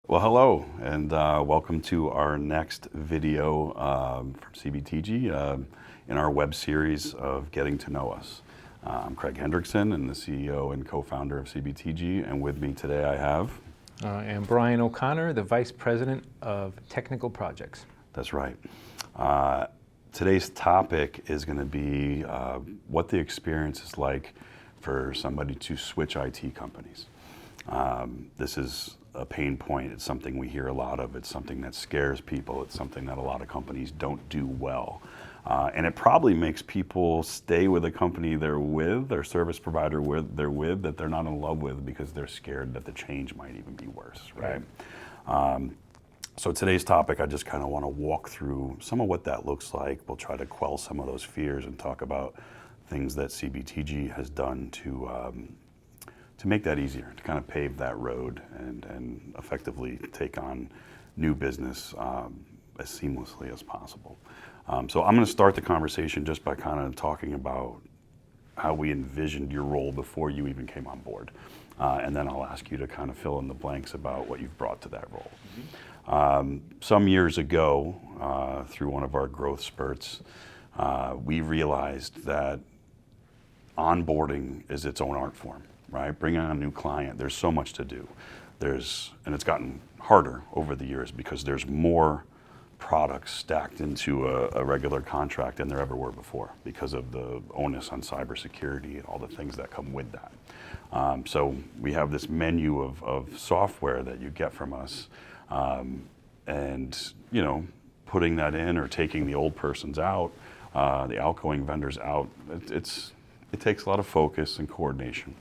Well, hello, and welcome to our next video from CBTG in our web series of Getting to Know Us. I'm Craig Hendrickson, and the CEO and co-founder of CBTG, and with me today I have... and Brian O'Connor, the Vice President of Technical Projects. That's right. Today's topic is going to be what the experience is like for somebody to switch IT companies. This is a pain point. It's something we hear a lot of. It's something that scares people. It's something that a lot of companies don't do well. And it probably makes people stay with a company they're with, their service provider they're with, that they're not in love with, because they're scared that the change might even be worse, right? So today's topic, I just kind of want to walk through some of what that looks like. We'll try to quell some of those fears and talk about things that CBTG has done to make that easier, to kind of pave that road and effectively take on new business as seamlessly as possible. So I'm going to start the conversation just by kind of talking about how we envisioned your role before you even came on board. And then I'll ask you to kind of fill in the blanks about what you've brought to that role. Some years ago, through one of our growth spurts, we realized that onboarding is its own art form. Right, bringing on a new client, there's so much to do. And it's gotten harder over the years because there's more products stacked into a regular contract than there ever were before because of the onus on cybersecurity and all the things that come with that. So we have this menu of software that you get from us, and putting that in or taking the old persons out, the outgoing vendors out, it takes a lot of focus and coordination.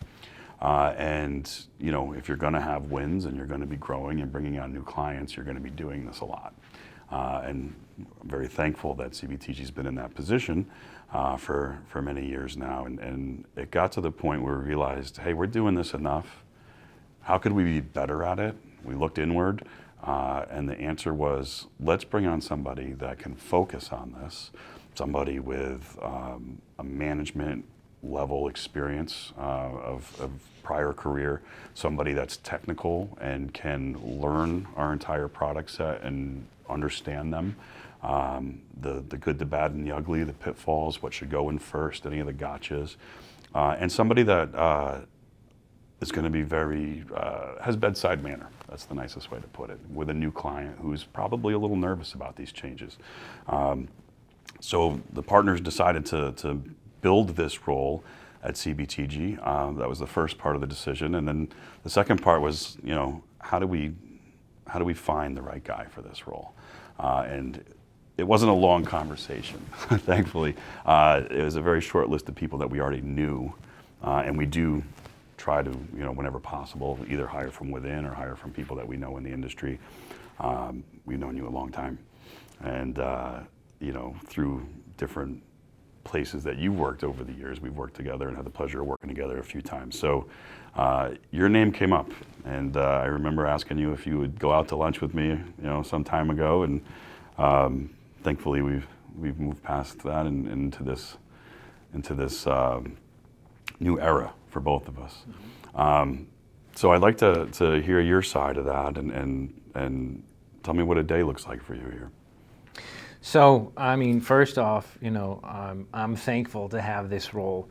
And if you're going to have wins and you're going to be growing and bringing on new clients, you're going to be doing this a lot. And I'm very thankful that CBTG's been in that position for many years now. And it got to the point where we realized, hey, we're doing this enough. How could we be better at it? We looked inward, and the answer was, let's bring on somebody that can focus on this, somebody with a management level experience of prior career, somebody that's technical and can learn our entire product set and understand them, the good, the bad, and the ugly, the pitfalls, what should go in first, any of the gotchas, and somebody that is going to be has bedside manner. That's the nicest way to put it, with a new client who's probably a little nervous about these changes. So the partners decided to build this role at CBTG. That was the first part of the decision, and then the second part was, how do we find the right guy for this role? And it wasn't a long conversation, thankfully. It was a very short list of people that we already knew, and we do try to, whenever possible, either hire from within or hire from people that we know in the industry. We've known you a long time, and through different places that you've worked over the years, we've worked together and had the pleasure of working together a few times. So your name came up, and I remember asking you if you would go out to lunch with me, some time ago, and thankfully we've moved past that and into this new era for both of us. So I'd like to hear your side of that and tell me what a day looks like for you here. So, first off, I'm thankful to have this role.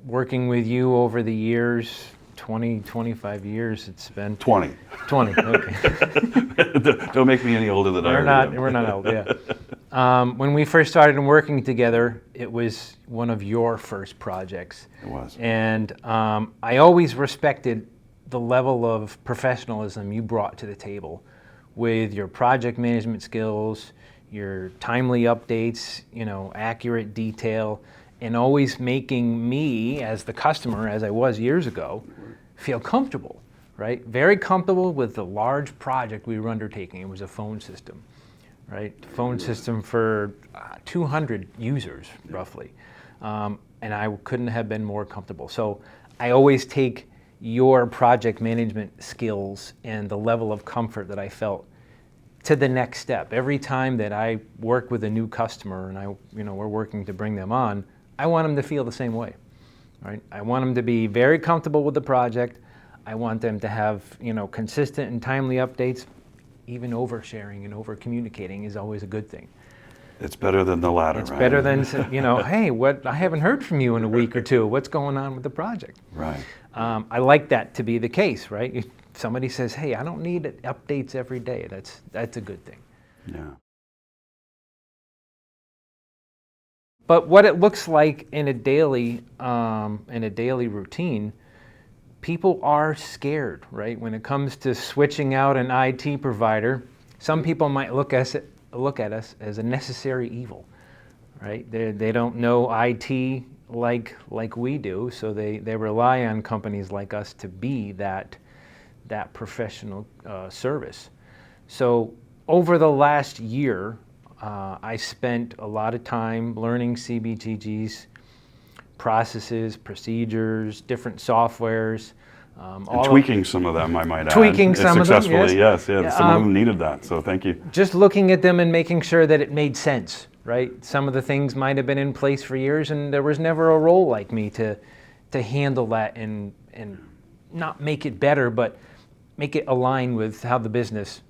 Working with you over the years, 25 years it's been. 20. 20, okay. Don't make me any older than I am. We're not old, yeah. When we first started working together, it was one of your first projects. It was. And I always respected the level of professionalism you brought to the table with your project management skills, your timely updates, accurate detail, and always making me, as the customer, as I was years ago, feel comfortable, right? Very comfortable with the large project we were undertaking. It was a phone system, right? Phone system for 200 users, roughly. And I couldn't have been more comfortable. So I always take your project management skills and the level of comfort that I felt to the next step. Every time that I work with a new customer and we're working to bring them on, I want them to feel the same way, right? I want them to be very comfortable with the project. I want them to have, consistent and timely updates. Even oversharing and over communicating is always a good thing. It's better than the latter, It's right? better than, hey, I haven't heard from you in a week or two. What's going on with the project? Right. I like that to be the case, right? If somebody says, hey, I don't need updates every day, that's a good thing. Yeah. But what it looks like in a daily routine, people are scared, right? When it comes to switching out an IT provider, some people might look at us as a necessary evil, right? They don't know IT like we do, so they rely on companies like us to be that professional service. So over the last year, I spent a lot of time learning CBTG's processes, procedures, different softwares. And tweaking some of them, I might add. Tweaking some of them, successfully, yes. Yeah, Yeah, some of them needed that, so thank you. Just looking at them and making sure that it made sense, right? Some of the things might have been in place for years, and there was never a role like me to handle that and not make it better, but make it align with how the business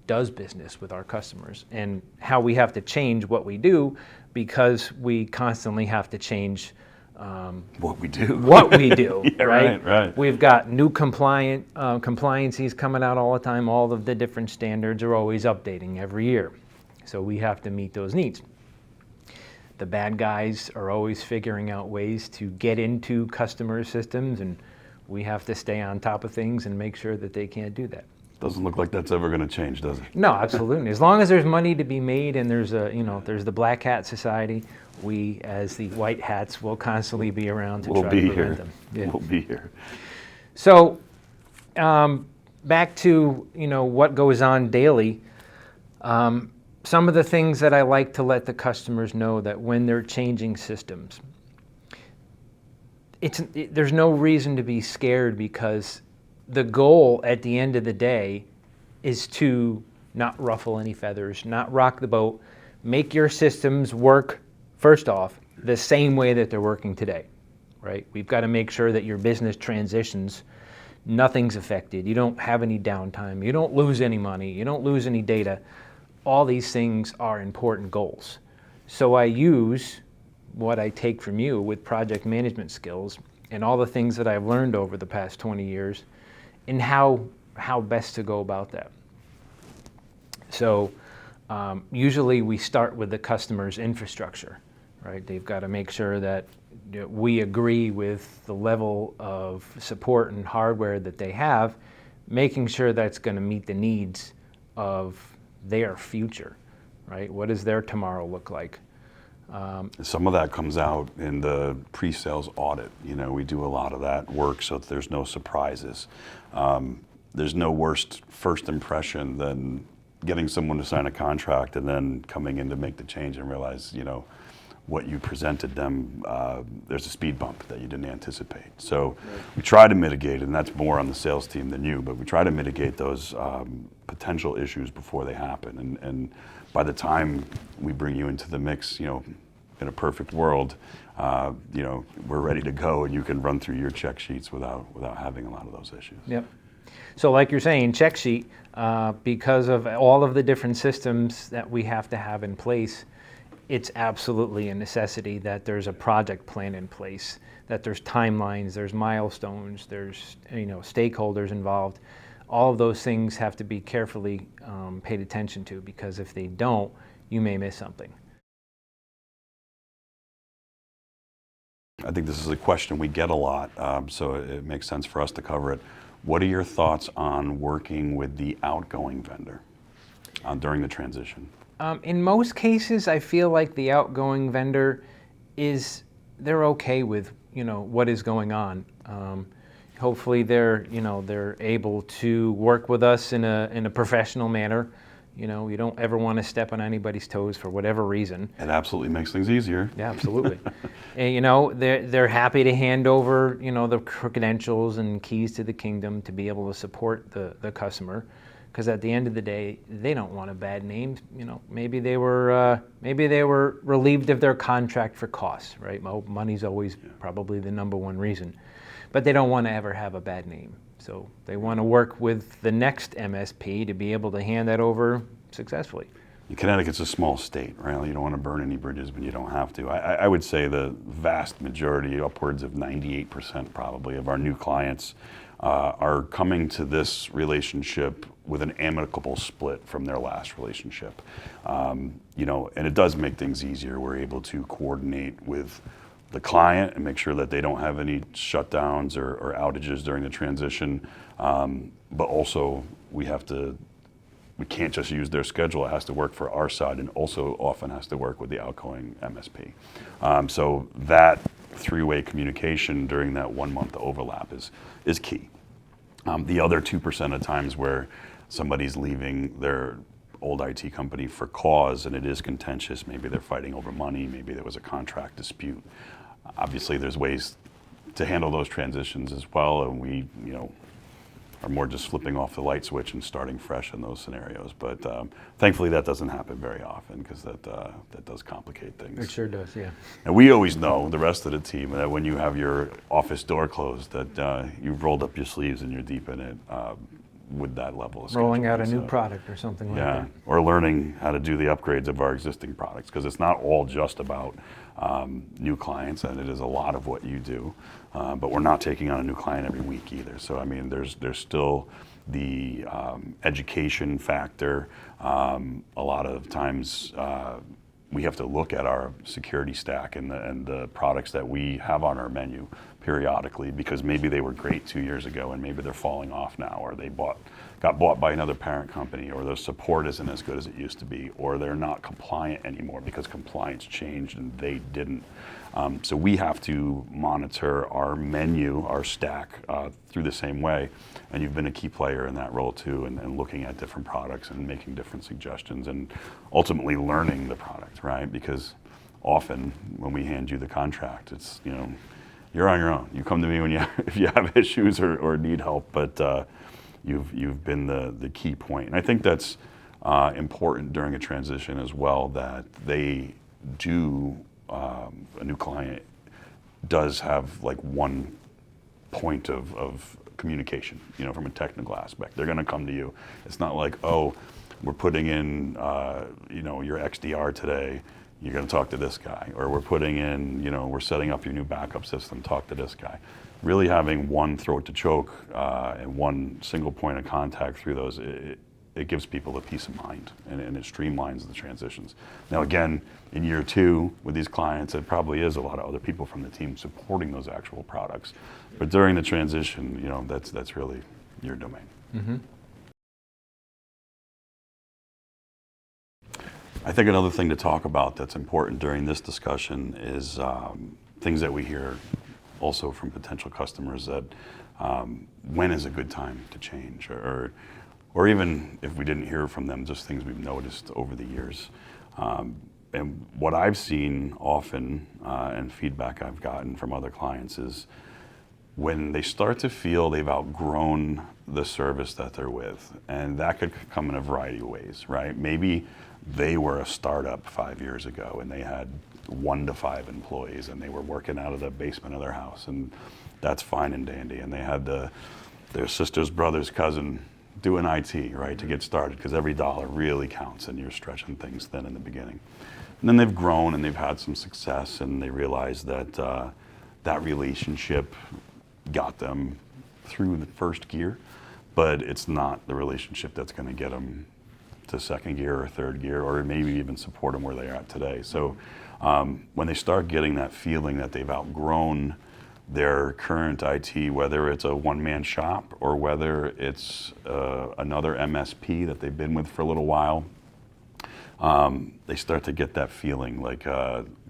does business with our customers and how we have to change what we do because we constantly have to change what we do. Yeah, right. We've got new compliances coming out all the time. All of the different standards are always updating every year. So we have to meet those needs. The bad guys are always figuring out ways to get into customer systems, and we have to stay on top of things and make sure that they can't do that. Doesn't look like that's ever going to change, does it? No, absolutely. As long as there's money to be made and there's the Black Hat Society, we as the White Hats will constantly be around to try to prevent them. Yeah. We'll be here. So back to what goes on daily. Some of the things that I like to let the customers know that when they're changing systems, there's no reason to be scared because the goal at the end of the day is to not ruffle any feathers, not rock the boat, make your systems work, first off, the same way that they're working today, right? We've got to make sure that your business transitions, nothing's affected, you don't have any downtime, you don't lose any money, you don't lose any data. All these things are important goals. So I use what I take from you with project management skills and all the things that I've learned over the past 20 years and how best to go about that. So usually we start with the customer's infrastructure, right? They've got to make sure that we agree with the level of support and hardware that they have, making sure that's going to meet the needs of their future, right? What does their tomorrow look like? Some of that comes out in the pre-sales audit. We do a lot of that work so that there's no surprises. There's no worst first impression than getting someone to sign a contract and then coming in to make the change and realize, what you presented them, there's a speed bump that you didn't anticipate. So we try to mitigate, and that's more on the sales team than you, but we try to mitigate those potential issues before they happen. And by the time we bring you into the mix, in a perfect world, we're ready to go and you can run through your check sheets without having a lot of those issues. Yep. So like you're saying, check sheet, because of all of the different systems that we have to have in place, it's absolutely a necessity that there's a project plan in place, that there's timelines, there's milestones, there's stakeholders involved. All of those things have to be carefully paid attention to because if they don't, you may miss something. I think this is a question we get a lot, so it makes sense for us to cover it. What are your thoughts on working with the outgoing vendor during the transition? In most cases, I feel like the outgoing vendor they're okay with what is going on. Hopefully, they're able to work with us in a professional manner. You don't ever want to step on anybody's toes for whatever reason. It absolutely makes things easier. Yeah, absolutely. And they're happy to hand over the credentials and keys to the kingdom to be able to support the customer. Because at the end of the day, they don't want a bad name. Maybe they were relieved of their contract for costs, right? Money's always probably the number one reason. but they don't want to ever have a bad name. So they want to work with the next MSP to be able to hand that over successfully. Connecticut's a small state, right? You don't want to burn any bridges when you don't have to. I would say the vast majority, upwards of 98% probably, of our new clients are coming to this relationship with an amicable split from their last relationship. And it does make things easier. We're able to coordinate with the client and make sure that they don't have any shutdowns or outages during the transition. But also, we can't just use their schedule. It has to work for our side, and also often has to work with the outgoing MSP. So that three-way communication during that 1 month overlap is key. The other 2% of times where somebody's leaving their old IT company for cause, and it is contentious, maybe they're fighting over money, maybe there was a contract dispute. Obviously, there's ways to handle those transitions as well, and we, are more just flipping off the light switch and starting fresh in those scenarios. But thankfully, that doesn't happen very often, because that does complicate things. It sure does, yeah. And we always know, the rest of the team, that when you have your office door closed, that you've rolled up your sleeves and you're deep in it with that level of rolling out a scheduling. new product or something like that. Or learning how to do the upgrades of our existing products, because it's not all just about new clients, and it is a lot of what you do. But we're not taking on a new client every week either. So I mean, there's still the education factor. A lot of times we have to look at our security stack and the products that we have on our menu periodically, because maybe they were great 2 years ago and maybe they're falling off now, or they got bought by another parent company, or their support isn't as good as it used to be, or they're not compliant anymore because compliance changed and they didn't. So we have to monitor our menu, our stack, through the same way. And you've been a key player in that role too, and looking at different products and making different suggestions, and ultimately learning the product, right? Because often when we hand you the contract, it's, you're on your own. You come to me when if you have issues or need help, but you've been the key point. And I think that's important during a transition as well, that they do, a new client does have like one point of communication, from a technical aspect. They're gonna come to you. It's not like, oh, we're putting in, your XDR today, you're gonna talk to this guy. Or we're putting in, we're setting up your new backup system, talk to this guy. Really having one throat to choke and one single point of contact through those, it gives people a peace of mind, and it streamlines the transitions. Now again, in year 2 with these clients, it probably is a lot of other people from the team supporting those actual products. But during the transition, that's really your domain. Mm-hmm. I think another thing to talk about that's important during this discussion is things that we hear also from potential customers, that when is a good time to change, or even if we didn't hear from them, just things we've noticed over the years. And what I've seen often, and feedback I've gotten from other clients, is when they start to feel they've outgrown the service that they're with. And that could come in a variety of ways, right? Maybe they were a startup 5 years ago and they had 1 to 5 employees and they were working out of the basement of their house, and that's fine and dandy. And they had their sister's brother's cousin doing IT, right, to get started, because every dollar really counts and you're stretching things thin in the beginning. And then they've grown and they've had some success, and they realize that that relationship got them through the first gear, but it's not the relationship that's going to get them to second gear or third gear, or maybe even support them where they are at today. So when they start getting that feeling that they've outgrown their current IT, whether it's a one-man shop or whether it's another MSP that they've been with for a little while, they start to get that feeling like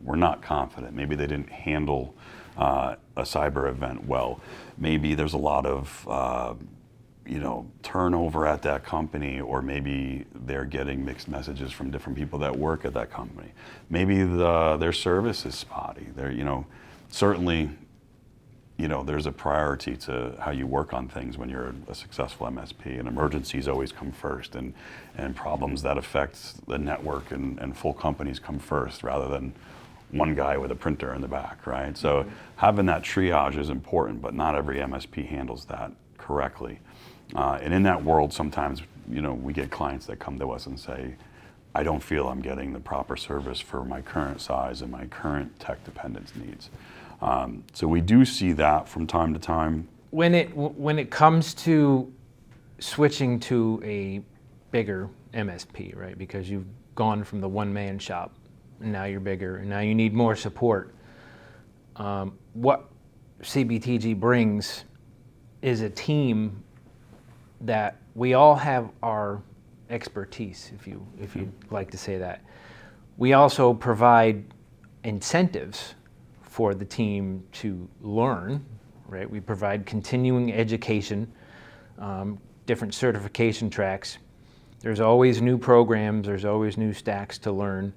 we're not confident. Maybe they didn't handle a cyber event well. Maybe there's a lot of turnover at that company, or maybe they're getting mixed messages from different people that work at that company. Maybe their service is spotty. Certainly, there's a priority to how you work on things when you're a successful MSP, and emergencies always come first, and problems that affect the network and full companies come first, rather than one guy with a printer in the back, right? So having that triage is important, but not every MSP handles that correctly. And in that world, sometimes, we get clients that come to us and say, I don't feel I'm getting the proper service for my current size and my current tech dependence needs. So we do see that from time to time. When it comes to switching to a bigger MSP, right? Because you've gone from the one-man shop, and now you're bigger, and now you need more support. What CBTG brings is a team that we all have our expertise, if you'd like to say that. We also provide incentives for the team to learn, right? We provide continuing education, different certification tracks. There's always new programs, there's always new stacks to learn.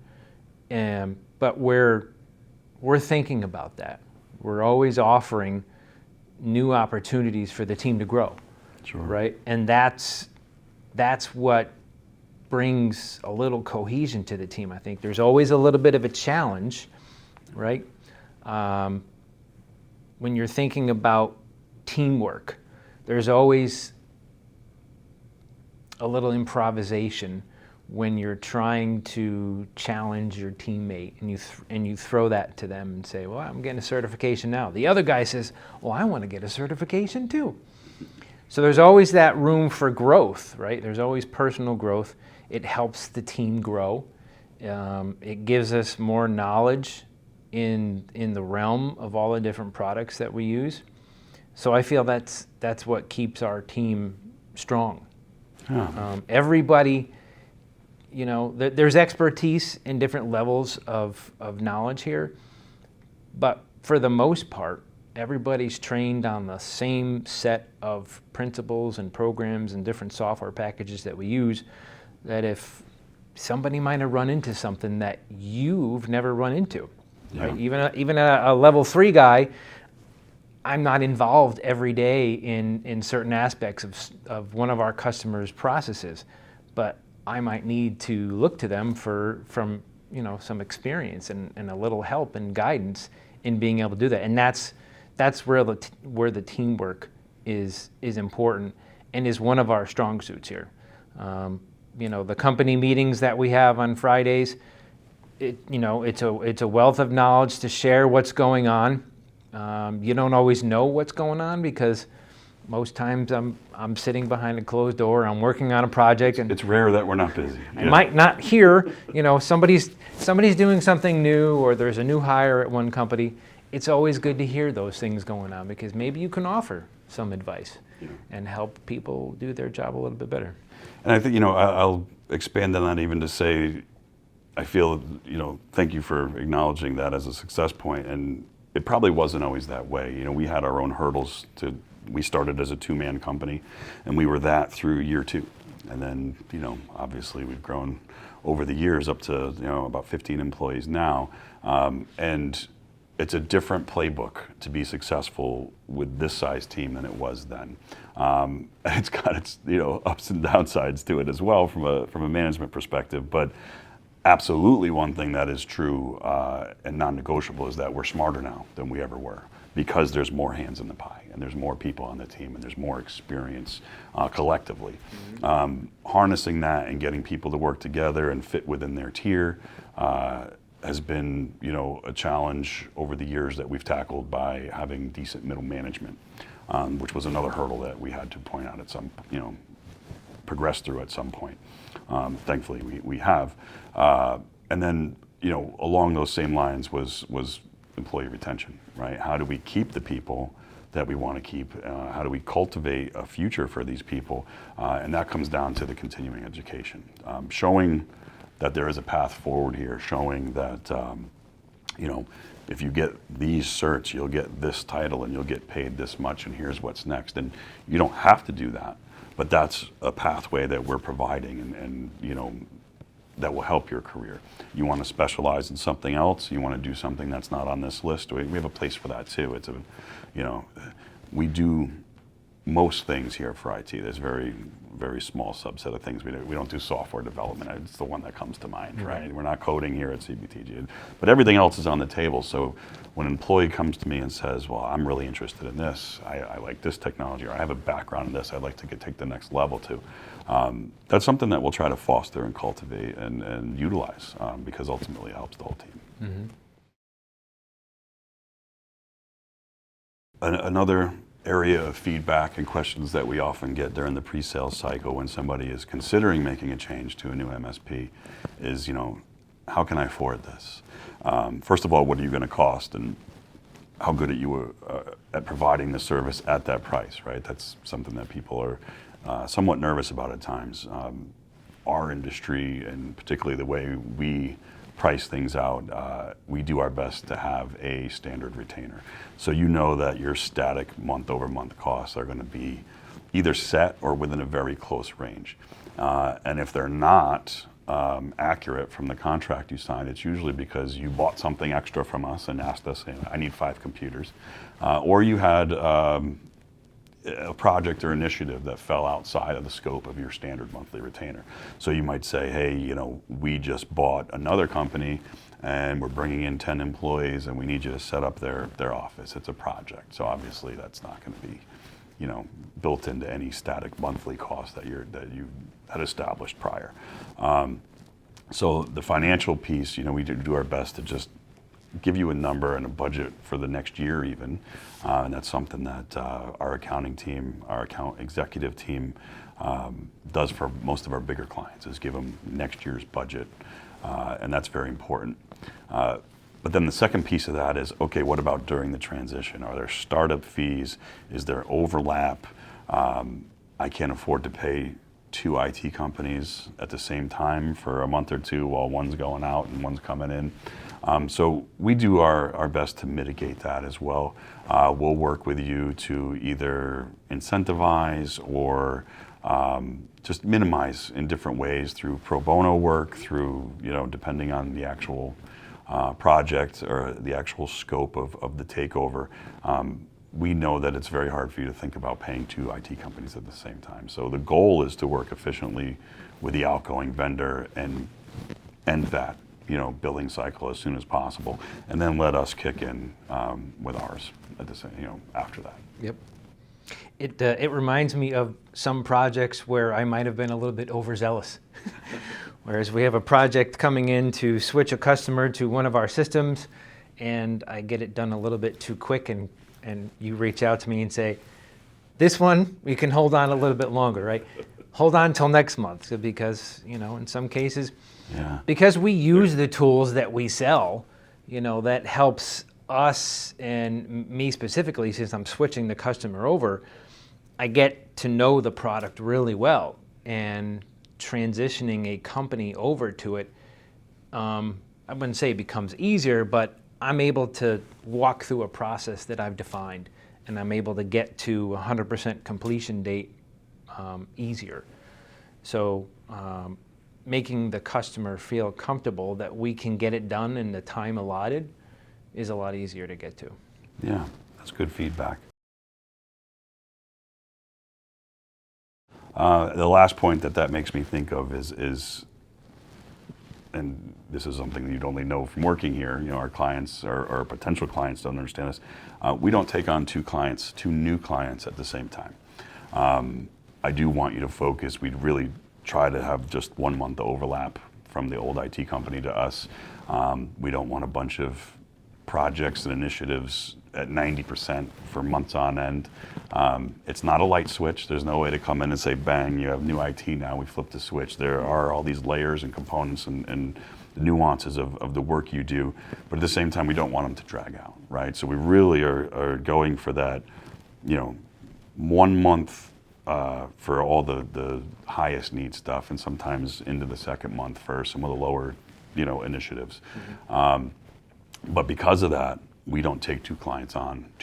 But we're thinking about that. We're always offering new opportunities for the team to grow, Sure. right? And that's what brings a little cohesion to the team. I think there's always a little bit of a challenge, right? When you're thinking about teamwork, there's always a little improvisation when you're trying to challenge your teammate and you throw that to them and say, well, I'm getting a certification now. The other guy says, well, I want to get a certification too. So there's always that room for growth, right? There's always personal growth. It helps the team grow. It gives us more knowledge in the realm of all the different products that we use. So I feel that's what keeps our team strong. Yeah. Everybody, there's expertise in different levels of knowledge here, but for the most part, everybody's trained on the same set of principles and programs and different software packages that we use, that if somebody might have run into something that you've never run into, Yeah. right? Even a level 3 guy, I'm not involved every day in certain aspects of one of our customers' processes, but I might need to look to them from some experience and a little help and guidance in being able to do that. And that's where the teamwork is important and is one of our strong suits here. The company meetings that we have on Fridays, it's a wealth of knowledge to share what's going on. You don't always know what's going on because most times I'm sitting behind a closed door, I'm working on a project, and It's rare that we're not busy. I might not hear, somebody's doing something new, or there's a new hire at one company. It's always good to hear those things going on because maybe you can offer some advice and help people do their job a little bit better. And I think, I'll expand on that even to say, I feel, thank you for acknowledging that as a success point. And it probably wasn't always that way. We had our own hurdles we started as a 2-man company, and we were that through year 2. And then, obviously we've grown over the years up to, about 15 employees now. And it's a different playbook to be successful with this size team than it was then. And it's got its, ups and downsides to it as well from a management perspective. But absolutely one thing that is true and non-negotiable is that we're smarter now than we ever were, because there's more hands in the pie and there's more people on the team and there's more experience collectively. Harnessing that and getting people to work together and fit within their tier has been, a challenge over the years that we've tackled by having decent middle management, which was another hurdle that we had to point out at some, progress through at some point. Thankfully, we have. And then, along those same lines was employee retention, right? How do we keep the people that we want to keep? How do we cultivate a future for these people? And that comes down to the continuing education, showing that there is a path forward here, showing that, if you get these certs, you'll get this title and you'll get paid this much, and here's what's next. And you don't have to do that, but that's a pathway that we're providing and that will help your career. You want to specialize in something else, you want to do something that's not on this list, we have a place for that too. It's we do most things here for IT. There's very small subset of things. We don't do software development. It's the one that comes to mind, right? We're not coding here at CBTG, but everything else is on the table. So when an employee comes to me and says, well, I'm really interested in this, I like this technology, or I have a background in this, I'd like to take the next level to, that's something that we'll try to foster and cultivate and utilize, because ultimately it helps the whole team. Mm-hmm. Another area of feedback and questions that we often get during the pre-sales cycle when somebody is considering making a change to a new MSP is, how can I afford this? First of all, what are you going to cost, and how good are you at providing the service at that price, right? That's something that people are somewhat nervous about at times. Our industry, and particularly the way we price things out, we do our best to have a standard retainer. So that your static month-over-month costs are going to be either set or within a very close range. And if they're not accurate from the contract you signed, it's usually because you bought something extra from us and asked us, I need 5 computers. Or you had a project or initiative that fell outside of the scope of your standard monthly retainer. So you might say, hey, we just bought another company and we're bringing in 10 employees and we need you to set up their office. It's a project. So obviously that's not going to be, built into any static monthly cost that you had established prior. So the financial piece, we do our best to just give you a number and a budget for the next year even, and that's something that our accounting team, our account executive team does for most of our bigger clients, is give them next year's budget, and that's very important. But then the second piece of that is, okay, what about during the transition? Are there startup fees? Is there overlap? I can't afford to pay 2 IT companies at the same time for a month or two while one's going out and one's coming in. So we do our best to mitigate that as well. We'll work with you to either incentivize or just minimize in different ways through pro bono work, through, depending on the actual project or the actual scope of the takeover. We know that it's very hard for you to think about paying 2 IT companies at the same time. So the goal is to work efficiently with the outgoing vendor and end that billing cycle as soon as possible, and then let us kick in with ours at the same, after that. Yep. It reminds me of some projects where I might have been a little bit overzealous. Whereas we have a project coming in to switch a customer to one of our systems, and I get it done a little bit too quick, and you reach out to me and say, this one, we can hold on a little bit longer, right? Hold on till next month, because, in some cases, because we use the tools that we sell, that helps us, and me specifically, since I'm switching the customer over, I get to know the product really well, and transitioning a company over to it, I wouldn't say it becomes easier, but I'm able to walk through a process that I've defined, and I'm able to get to 100% completion date easier. So making the customer feel comfortable that we can get it done in the time allotted is a lot easier to get to. Yeah, that's good feedback. The last point that makes me think of is, and this is something that you'd only know from working here, our clients or potential clients don't understand this. We don't take on 2 new clients at the same time. I do want you to focus. We'd really try to have just 1 month overlap from the old IT company to us. We don't want a bunch of projects and initiatives at 90% for months on end. It's not a light switch. There's no way to come in and say, bang, you have new IT now, we flip the switch. There are all these layers and components and nuances of the work you do, but at the same time, we don't want them to drag out, right? So we really are going for that, 1 month for all the highest need stuff, and sometimes into the second month for some of the lower, initiatives. Mm-hmm. But because of that, we don't take 2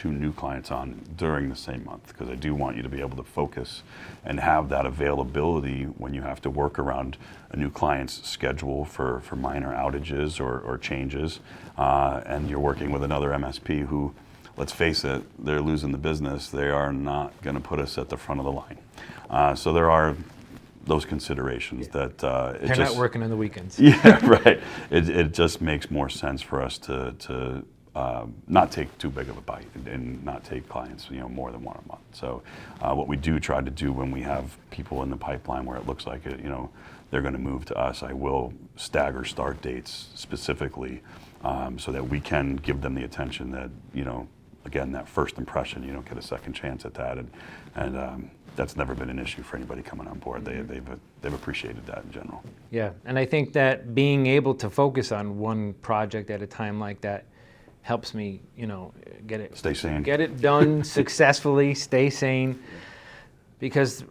new clients on during the same month, because I do want you to be able to focus and have that availability when you have to work around a new client's schedule for minor outages or changes, and you're working with another MSP who let's face it, they're losing the business. They are not going to put us at the front of the line. So there are those considerations that They're not working on the weekends. Yeah, right. It just makes more sense for us to not take too big of a bite and not take clients, more than one a month. So what we do try to do when we have people in the pipeline where it looks like it, they're going to move to us, I will stagger start dates specifically so that we can give them the attention that, again, that first impression, you don't get a second chance at that. And that's never been an issue for anybody coming on board. They've appreciated that in general. Yeah, and I think that being able to focus on one project at a time like that helps me, Stay sane. Get it done successfully, stay sane, because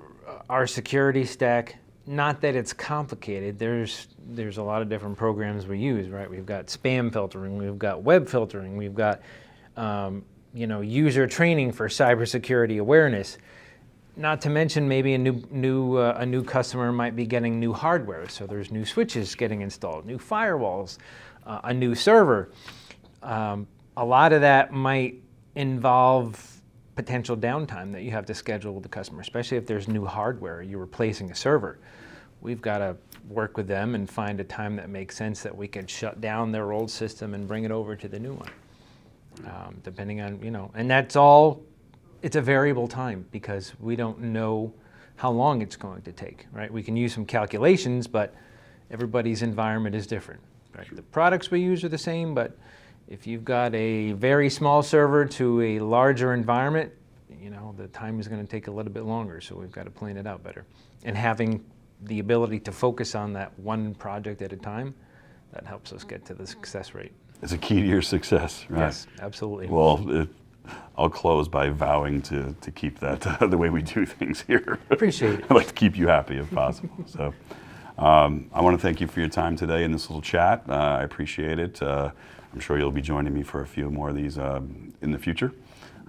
our security stack, not that it's complicated, there's a lot of different programs we use, right? We've got spam filtering, we've got web filtering, we've got user training for cybersecurity awareness. Not to mention maybe a new customer might be getting new hardware, so there's new switches getting installed, new firewalls, a new server. A lot of that might involve potential downtime that you have to schedule with the customer, especially if there's new hardware, you're replacing a server. We've got to work with them and find a time that makes sense that we can shut down their old system and bring it over to the new one. Depending on, and that's all, it's a variable time because we don't know how long it's going to take, right? We can use some calculations, but everybody's environment is different, right? Sure. The products we use are the same, but if you've got a very small server to a larger environment, the time is going to take a little bit longer, so we've got to plan it out better. And having the ability to focus on that one project at a time, that helps us get to the success rate. It's a key to your success, right? Yes, absolutely. Well, I'll close by vowing to keep that the way we do things here. Appreciate it. I'd like to keep you happy if possible. So I want to thank you for your time today in this little chat. I appreciate it. I'm sure you'll be joining me for a few more of these in the future.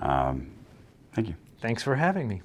Thank you. Thanks for having me.